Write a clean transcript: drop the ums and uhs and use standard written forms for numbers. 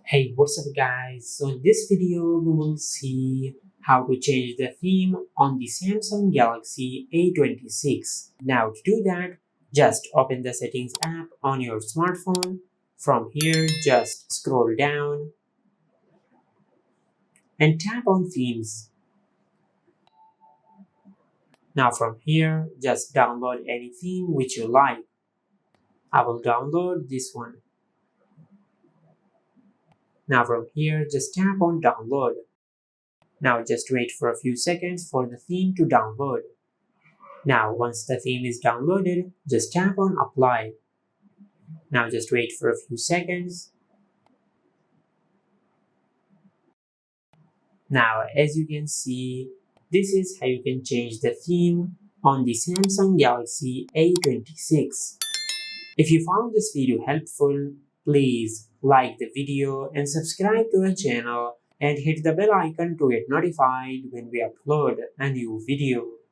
Hey, what's up guys? So in this video, we will see how to change the theme on the Samsung Galaxy A26. Now to do that, just open the settings app on your smartphone. From here, just scroll down and tap on themes. Now from here, just download any theme which you like. I will download this one. Now from here, just tap on download. Now just wait for a few seconds for the theme to download. Now, once the theme is downloaded, just tap on apply. Now just wait for a few seconds. Now, as you can see, this is how you can change the theme on the Samsung Galaxy A26. If you found this video helpful, please like the video and subscribe to our channel and hit the bell icon to get notified when we upload a new video.